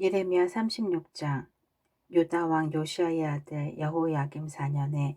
예레미야 36장. 유다 왕 요시야의 아들 여호야김 4년에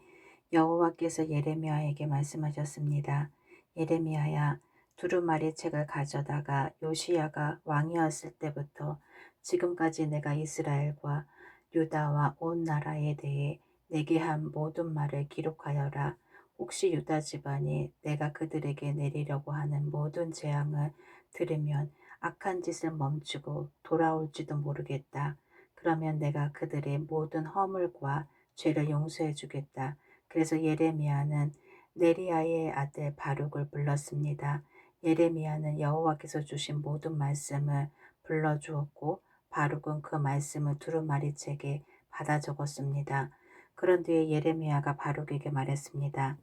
여호와께서 예레미야에게 말씀하셨습니다. 예레미야야, 두루마리 책을 가져다가 요시야가 왕이었을 때부터 지금까지 내가 이스라엘과 유다와 온 나라에 대해 내게 한 모든 말을 기록하여라. 혹시 유다 집안이 내가 그들에게 내리려고 하는 모든 재앙을 들으면 악한 짓을 멈추고 돌아올지도 모르겠다. 그러면 내가 그들의 모든 허물과 죄를 용서해 주겠다. 그래서 예레미야는 네리야의 아들 바룩을 불렀습니다. 예레미야는 여호와께서 주신 모든 말씀을 불러주었고 바룩은 그 말씀을 두루마리 책에 받아 적었습니다. 그런 뒤에 예레미야가 바룩에게 말했습니다.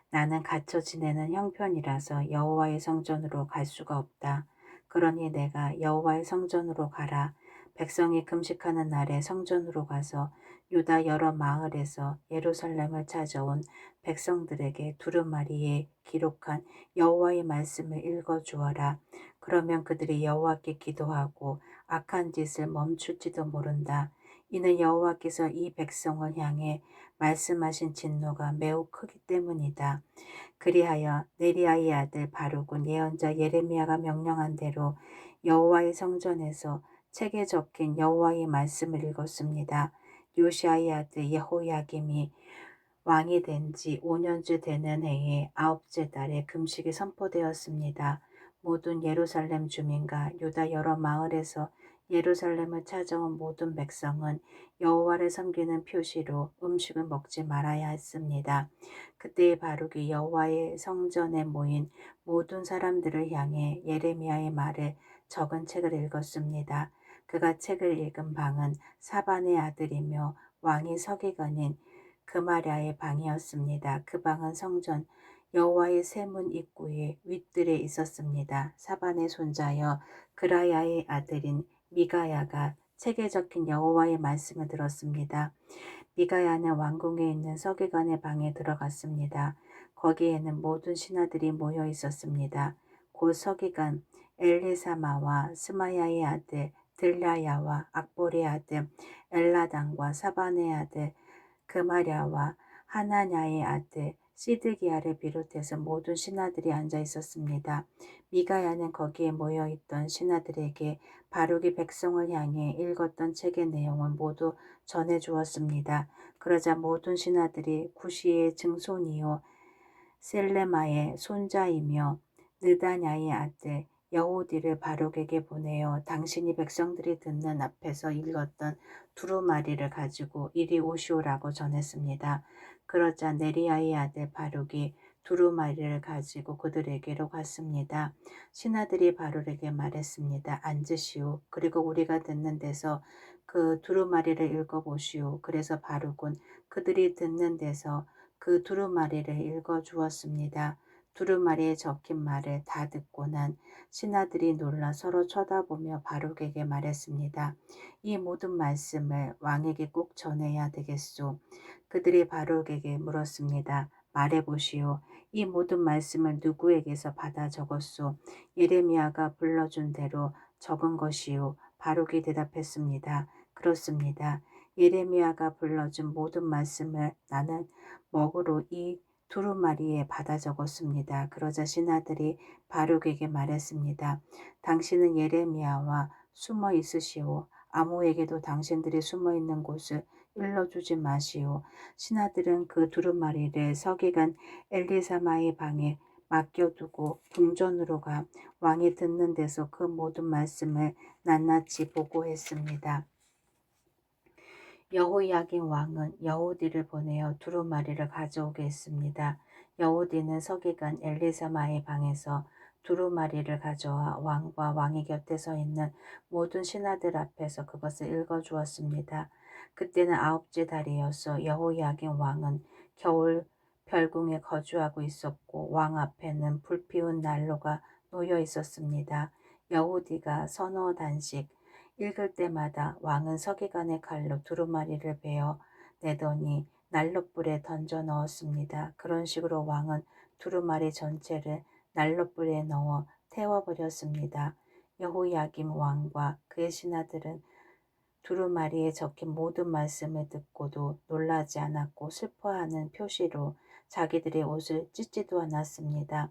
나는 갇혀 지내는 형편이라서 여호와의 성전으로 갈 수가 없다. 그러니 내가 여호와의 성전으로 가라. 백성이 금식하는 날에 성전으로 가서 유다 여러 마을에서 예루살렘을 찾아온 백성들에게 두루마리에 기록한 여호와의 말씀을 읽어주어라. 그러면 그들이 여호와께 기도하고 악한 짓을 멈출지도 모른다. 이는 여호와께서 이 백성을 향해 말씀하신 진노가 매우 크기 때문이다. 그리하여 네리야의 아들 바룩은 예언자 예레미야가 명령한 대로 여호와의 성전에서 책에 적힌 여호와의 말씀을 읽었습니다. 요시야의 아들 여호야김이 왕이 된 지 5년째 되는 해의 아홉째 달에 금식이 선포되었습니다. 모든 예루살렘 주민과 유다 여러 마을에서 예루살렘을 찾아온 모든 백성은 여호와를 섬기는 표시로 음식을 먹지 말아야 했습니다. 그때의 바룩이 여호와의 성전에 모인 모든 사람들을 향해 예레미야의 말을 적은 책을 읽었습니다. 그가 책을 읽은 방은 사반의 아들이며 왕이 서기관인 그마랴의 방이었습니다. 그 방은 성전 여호와의 세문 입구의 윗뜰에 있었습니다. 사반의 손자여 그라야의 아들인 미가야가 책에 적힌 여호와의 말씀을 들었습니다. 미가야는 왕궁에 있는 서기관의 방에 들어갔습니다. 거기에는 모든 신하들이 모여 있었습니다. 곧 서기관 엘리사마와 스마야의 아들 들라야와 악볼의 아들 엘라단과 사반의 아들 그마랴와 하나냐의 아들 시드기야를 비롯해서 모든 신하들이 앉아 있었습니다. 미가야는 거기에 모여있던 신하들에게 바룩이 백성을 향해 읽었던 책의 내용을 모두 전해 주었습니다. 그러자 모든 신하들이 구시의 증손이요 셀레마의 손자이며 느다냐의 아들 여호디를 바룩에게 보내어 당신이 백성들이 듣는 앞에서 읽었던 두루마리를 가지고 이리 오시오라고 전했습니다. 그러자 네리야의 아들 바룩이 두루마리를 가지고 그들에게로 갔습니다. 신하들이 바룩에게 말했습니다. 앉으시오. 그리고 우리가 듣는 데서 그 두루마리를 읽어보시오. 그래서 바룩은 그들이 듣는 데서 그 두루마리를 읽어 주었습니다. 두루마리에 적힌 말을 다 듣고 난 신하들이 놀라 서로 쳐다보며 바룩에게 말했습니다. 이 모든 말씀을 왕에게 꼭 전해야 되겠소. 그들이 바룩에게 물었습니다. 말해보시오. 이 모든 말씀을 누구에게서 받아 적었소? 예레미야가 불러준 대로 적은 것이요. 바룩이 대답했습니다. 그렇습니다. 예레미야가 불러준 모든 말씀을 나는 먹으로 이 두루마리에 받아 적었습니다. 그러자 신하들이 바룩에게 말했습니다. 당신은 예레미야와 숨어 있으시오. 아무에게도 당신들이 숨어 있는 곳을 일러주지 마시오. 신하들은 그 두루마리를 서기관 엘리사마의 방에 맡겨두고 궁전으로 가 왕이 듣는 데서 그 모든 말씀을 낱낱이 보고했습니다. 여호야긴 왕은 여호디를 보내어 두루마리를 가져오게 했습니다. 여호디는 서기관 엘리사마의 방에서 두루마리를 가져와 왕과 왕의 곁에 서 있는 모든 신하들 앞에서 그것을 읽어주었습니다. 그때는 아홉째 달이어서 여호야긴 왕은 겨울 별궁에 거주하고 있었고 왕 앞에는 불피운 난로가 놓여 있었습니다. 여호디가 서너 단씩 읽을 때마다 왕은 서기관의 칼로 두루마리를 베어 내더니 난로불에 던져 넣었습니다. 그런 식으로 왕은 두루마리 전체를 난로불에 넣어 태워버렸습니다. 여호야김 왕과 그의 신하들은 두루마리에 적힌 모든 말씀을 듣고도 놀라지 않았고 슬퍼하는 표시로 자기들의 옷을 찢지도 않았습니다.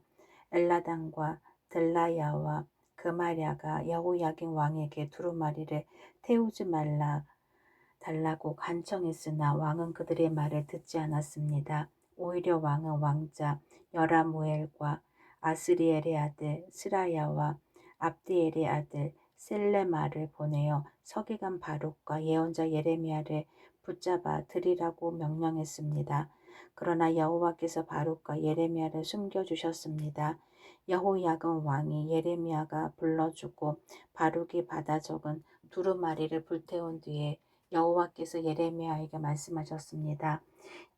엘라단과 델라야와 그마랴가 여호야긴 왕에게 두루마리를 태우지 달라고 간청했으나 왕은 그들의 말을 듣지 않았습니다. 오히려 왕은 왕자 여라무엘과 아스리엘의 아들 스라야와 압디엘의 아들 셀레마를 보내어 서기관 바룩과 예언자 예레미야를 붙잡아 들이라고 명령했습니다. 그러나 여호와께서 바룩과 예레미야를 숨겨주셨습니다. 여호야긴 왕이 예레미야가 불러주고 바룩이 받아 적은 두루마리를 불태운 뒤에 여호와께서 예레미야에게 말씀하셨습니다.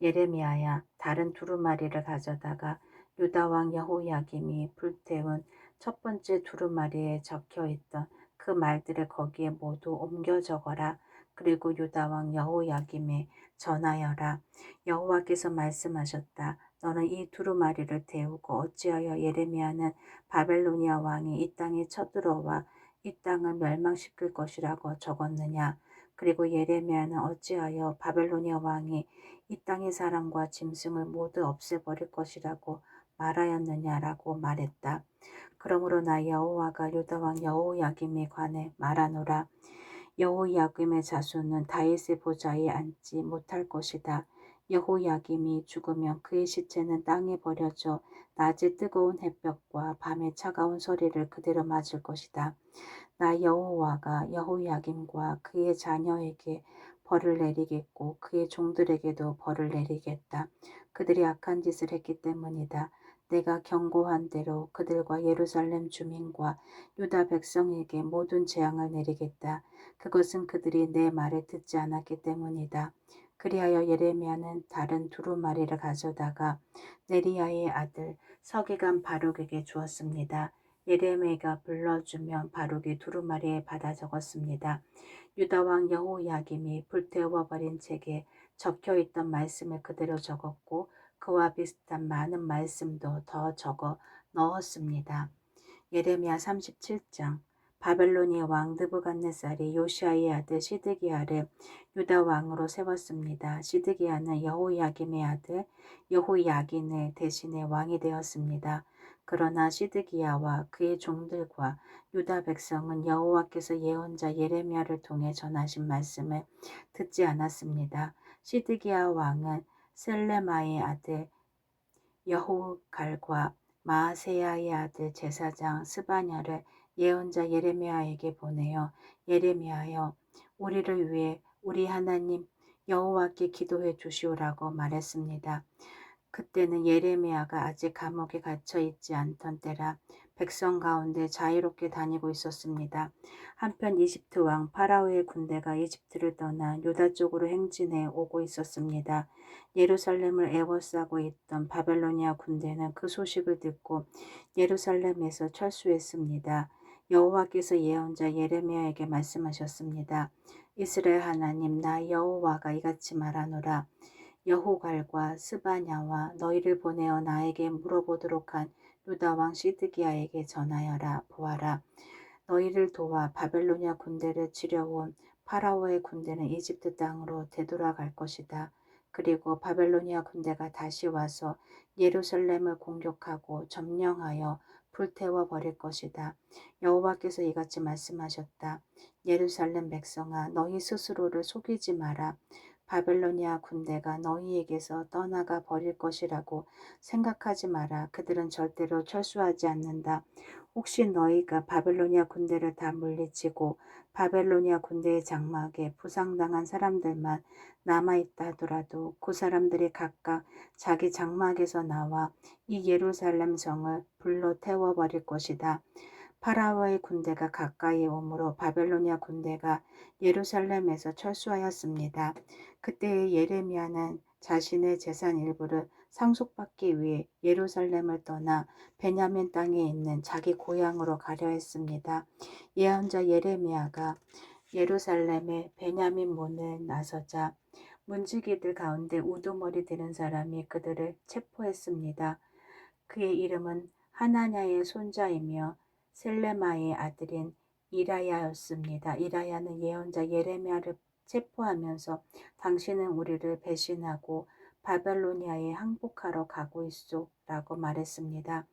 예레미야야, 다른 두루마리를 가져다가 유다 왕 여호야김이 불태운 첫 번째 두루마리에 적혀있던 그 말들을 거기에 모두 옮겨 적어라. 그리고 유다 왕 여호야김에 전하여라. 여호와께서 말씀하셨다. 너는 이 두루마리를 태우고 어찌하여 예레미야는 바벨로니아 왕이 이 땅에 쳐들어와 이 땅을 멸망시킬 것이라고 적었느냐. 그리고 예레미야는 어찌하여 바벨로니아 왕이 이 땅의 사람과 짐승을 모두 없애버릴 것이라고 말하였느냐라고 말했다. 그러므로 나 여호와가 유다 왕 여호야김에 관해 말하노라. 여호야김의 자손은 다윗의 보좌에 앉지 못할 것이다. 여호야김이 죽으면 그의 시체는 땅에 버려져 낮에 뜨거운 햇볕과 밤에 차가운 서리를 그대로 맞을 것이다. 나 여호와가 여호야김과 그의 자녀에게 벌을 내리겠고 그의 종들에게도 벌을 내리겠다. 그들이 악한 짓을 했기 때문이다. 내가 경고한 대로 그들과 예루살렘 주민과 유다 백성에게 모든 재앙을 내리겠다. 그것은 그들이 내 말을 듣지 않았기 때문이다. 그리하여 예레미야는 다른 두루마리를 가져다가 네리야의 아들 서기관 바룩에게 주었습니다. 예레미야가 불러주면 바룩이 두루마리에 받아 적었습니다. 유다 왕 여호야김이 불태워버린 책에 적혀있던 말씀을 그대로 적었고 그와 비슷한 많은 말씀도 더 적어 넣었습니다. 예레미야 37장. 바벨로니아 왕 느부갓네살이 요시아의 아들 시드기야를 유다 왕으로 세웠습니다. 시드기야는 여호야김의 아들 여호야긴을 대신해 왕이 되었습니다. 그러나 시드기야와 그의 종들과 유다 백성은 여호와께서 예언자 예레미야를 통해 전하신 말씀을 듣지 않았습니다. 시드기야 왕은 셀레마의 아들 여호갈과 마아세야의 아들 제사장 스바냐를 예언자 예레미야에게 보내어 예레미야여 우리를 위해 우리 하나님 여호와께 기도해 주시오라고 말했습니다. 그때는 예레미야가 아직 감옥에 갇혀 있지 않던 때라 백성 가운데 자유롭게 다니고 있었습니다. 한편 이집트 왕 파라오의 군대가 이집트를 떠나 유다 쪽으로 행진해 오고 있었습니다. 예루살렘을 에워싸고 있던 바벨로니아 군대는 그 소식을 듣고 예루살렘에서 철수했습니다. 여호와께서 예언자 예레미야에게 말씀하셨습니다. 이스라엘 하나님 나 여호와가 이같이 말하노라. 여호갈과 스바냐와 너희를 보내어 나에게 물어보도록 한 유다 왕 시드기야에게 전하여라. 보아라. 너희를 도와 바벨로니아 군대를 치려온 파라오의 군대는 이집트 땅으로 되돌아갈 것이다. 그리고 바벨로니아 군대가 다시 와서 예루살렘을 공격하고 점령하여 불태워 버릴 것이다. 여호와께서 이같이 말씀하셨다. 예루살렘 백성아 너희 스스로를 속이지 마라. 바벨로니아 군대가 너희에게서 떠나가 버릴 것이라고 생각하지 마라. 그들은 절대로 철수하지 않는다. 혹시 너희가 바벨로니아 군대를 다 물리치고 바벨로니아 군대의 장막에 부상당한 사람들만 남아있다 하더라도 그 사람들이 각각 자기 장막에서 나와 이 예루살렘 성을 불로 태워버릴 것이다. 파라오의 군대가 가까이 오므로 바벨로니아 군대가 예루살렘에서 철수하였습니다. 그때의 예레미야는 자신의 재산 일부를 상속받기 위해 예루살렘을 떠나 베냐민 땅에 있는 자기 고향으로 가려 했습니다. 예언자 예레미야가 예루살렘의 베냐민 문을 나서자 문지기들 가운데 우두머리 되는 사람이 그들을 체포했습니다. 그의 이름은 하나냐의 손자이며 셀레마의 아들인 이라야였습니다. 이라야는 예언자 예레미야를 체포하면서 당신은 우리를 배신하고 바벨로니아에 항복하러 가고 있소 라고 말했습니다.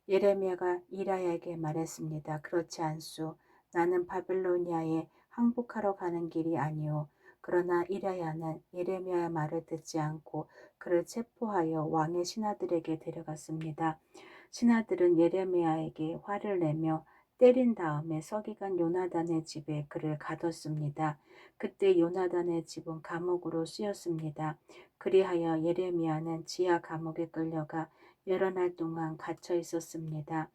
예레미야가 이라야에게 말했습니다. 그렇지 않소. 나는 바벨로니아에 항복하러 가는 길이 아니오. 그러나 이라야는 예레미야의 말을 듣지 않고 그를 체포하여 왕의 신하들에게 데려갔습니다. 신하들은 예레미야에게 화를 내며 때린 다음에 서기관 요나단의 집에 그를 가뒀습니다. 그때 요나단의 집은 감옥으로 쓰였습니다. 그리하여 예레미야는 지하 감옥에 끌려가 여러 날 동안 갇혀 있었습니다.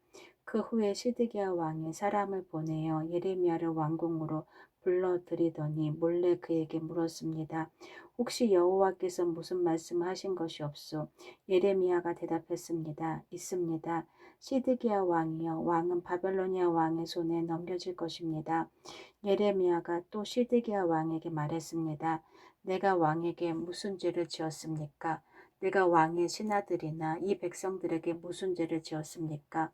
그 후에 시드기야 왕이 사람을 보내어 예레미야를 왕궁으로 불러들이더니 몰래 그에게 물었습니다. 혹시 여호와께서 무슨 말씀을 하신 것이 없소? 예레미야가 대답했습니다. 있습니다. 시드기야 왕이여, 왕은 바벨로니아 왕의 손에 넘겨질 것입니다. 예레미야가 또 시드기야 왕에게 말했습니다. 내가 왕에게 무슨 죄를 지었습니까? 내가 왕의 신하들이나 이 백성들에게 무슨 죄를 지었습니까?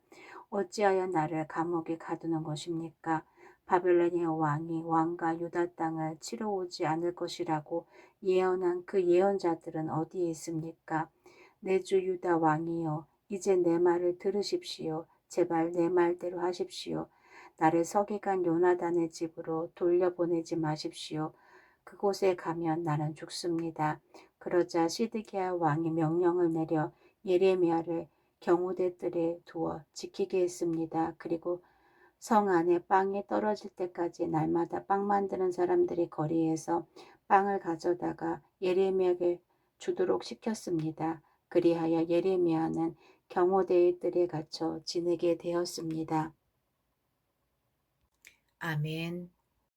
어찌하여 나를 감옥에 가두는 것입니까? 바벨로니아 왕이 왕과 유다 땅을 치러 오지 않을 것이라고 예언한 그 예언자들은 어디에 있습니까? 내 주 유다 왕이여, 이제 내 말을 들으십시오. 제발 내 말대로 하십시오. 나를 서기관 요나단의 집으로 돌려보내지 마십시오. 그곳에 가면 나는 죽습니다. 그러자 시드기야 왕이 명령을 내려 예레미야를 경호대 뜰에 두어 지키게 했습니다. 그리고 성 안에 빵이 떨어질 때까지 날마다 빵 만드는 사람들이 거리에서 빵을 가져다가 예레미야에게 주도록 시켰습니다. 그리하여 예레미야는 경호대의 뜰에 갇혀 지내게 되었습니다. 아멘.